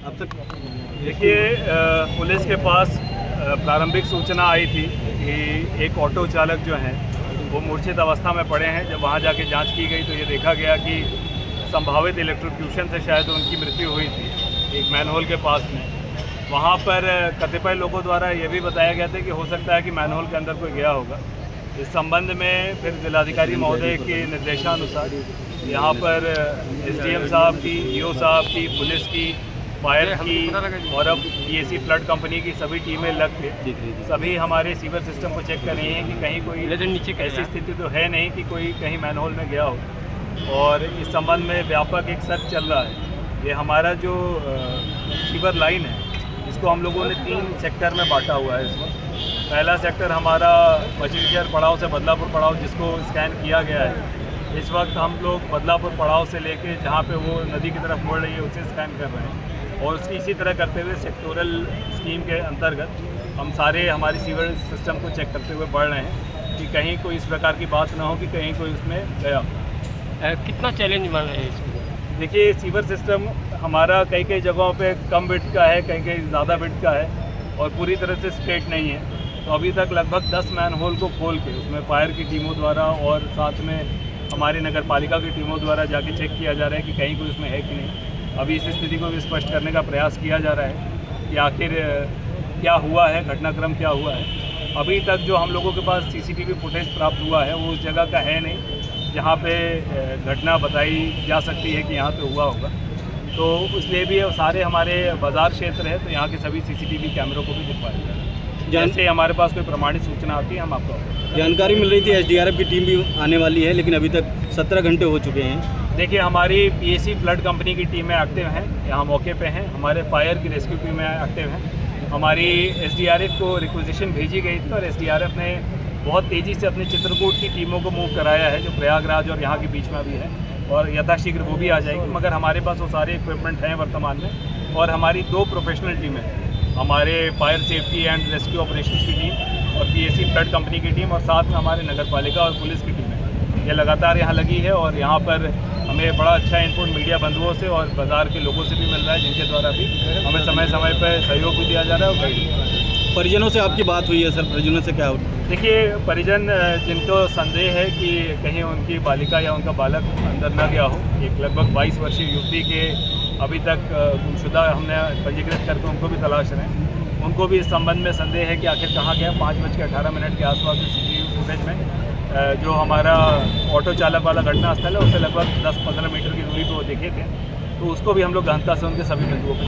अब तक देखिए, पुलिस के पास प्रारंभिक सूचना आई थी कि एक ऑटो चालक जो हैं वो मूर्छित अवस्था में पड़े हैं। जब वहाँ जाके जांच की गई तो ये देखा गया कि संभावित इलेक्ट्रोक्यूशन से शायद उनकी मृत्यु हुई थी एक मैनहोल के पास में। वहाँ पर कतिपय लोगों द्वारा ये भी बताया गया था कि हो सकता है कि मैनहोल के अंदर कोई गया होगा। इस संबंध में फिर जिलाधिकारी महोदय के निर्देशानुसार यहाँ पर एसडीएम साहब की, ईओ साहब की, पुलिस की, फायर की और अब पीएसी फ्लड कंपनी की सभी टीमें लग के सभी हमारे सीवर सिस्टम को चेक कर रही हैं कि कहीं कोई ऐसी स्थिति तो है नहीं कि कोई कहीं मैनहोल में गया हो। और इस संबंध में व्यापक एक सर्च चल रहा है। ये हमारा जो सीवर लाइन है इसको हम लोगों ने 3 सेक्टर में बांटा हुआ है इस वक्त। पहला सेक्टर हमारा मछलीशहर पड़ाव से बदलापुर पड़ाव जिसको स्कैन किया गया है। इस वक्त हम लोग बदलापुर पड़ाव से लेके जहाँ पे वो नदी की तरफ मुड़ रही है उसे स्कैन कर रहे हैं और उसकी इसी तरह करते हुए सेक्टोरल स्कीम के अंतर्गत हम सारे हमारी सीवर सिस्टम को चेक करते हुए बढ़ रहे हैं कि कहीं कोई इस प्रकार की बात ना हो कि कहीं कोई उसमें गया। कितना चैलेंज मान रहे हैं इसमें? देखिए, सीवर सिस्टम हमारा कई जगहों पे कम विड्थ का है, कहीं ज़्यादा विड्थ का है और पूरी तरह से स्ट्रेट नहीं है। तो अभी तक लगभग 10 मैनहोल को खोल के उसमें फायर की टीमों द्वारा और साथ में हमारी नगर पालिका की टीमों द्वारा जाके चेक किया जा रहा है कि कहीं कोई उसमें है कि नहीं। अभी इस स्थिति को भी स्पष्ट करने का प्रयास किया जा रहा है कि आखिर क्या हुआ है, घटनाक्रम क्या हुआ है। अभी तक जो हम लोगों के पास सीसीटीवी फुटेज प्राप्त हुआ है वो उस जगह का है नहीं जहाँ पे घटना बताई जा सकती है कि यहाँ पे हुआ होगा। तो इसलिए भी सारे हमारे बाज़ार क्षेत्र है तो यहाँ के सभी सीसीटीवी कैमरों को भी दिखवाया जा रहा है। जैसे हमारे पास कोई प्रमाणित सूचना आती है हम आपको जानकारी मिल रही थी एसडीआरएफ की टीम भी आने वाली है, लेकिन अभी तक 17 घंटे हो चुके हैं। देखिए, हमारी पीएसी फ्लड कंपनी की टीमें एक्टिव हैं, यहाँ मौके पे हैं। हमारे फायर की रेस्क्यू टीमें एक्टिव हैं। हमारी एसडीआरएफ को रिक्वेजिशन भेजी गई थी और एसडीआरएफ ने बहुत तेज़ी से अपने चित्रकूट की टीमों को मूव कराया है जो प्रयागराज और यहाँ के बीच में भी है और यथाशीघ्र वो भी आ जाएगी। मगर हमारे पास वो सारे इक्विपमेंट हैं वर्तमान में और हमारी 2 प्रोफेशनल टीमें हैं, हमारे fire safety and rescue operations की टीम और पीएसी फ्लड कंपनी की टीम और साथ में हमारे नगर पालिका और पुलिस की टीमें ये लगातार यहाँ लगी है। और यहाँ पर हमें बड़ा अच्छा इनपुट मीडिया बंधुओं से और बाज़ार के लोगों से भी मिल रहा है जिनके द्वारा भी हमें समय समय पर सहयोग भी दिया जा रहा है और गाइड। परिजनों से आपकी बात हुई है सर? परिजनों से क्या होता? देखिए, परिजन जिनको संदेह है कि कहीं उनकी बालिका या उनका बालक अंदर न गया हो, एक लगभग 22 वर्षीय युवती के अभी तक गुमशुदा हमने पंजीकृत करके उनको भी तलाश रहे हैं। उनको भी इस संबंध में संदेह है कि आखिर कहाँ गया। 5:18 के आसपास सीसीटीवी फुटेज में जो हमारा ऑटो चालक वाला घटनास्थल है उससे लगभग 10-15 मीटर की दूरी पर वो देखे थे। तो उसको भी हम लोग गहनता से उनके सभी बिंदुओं पर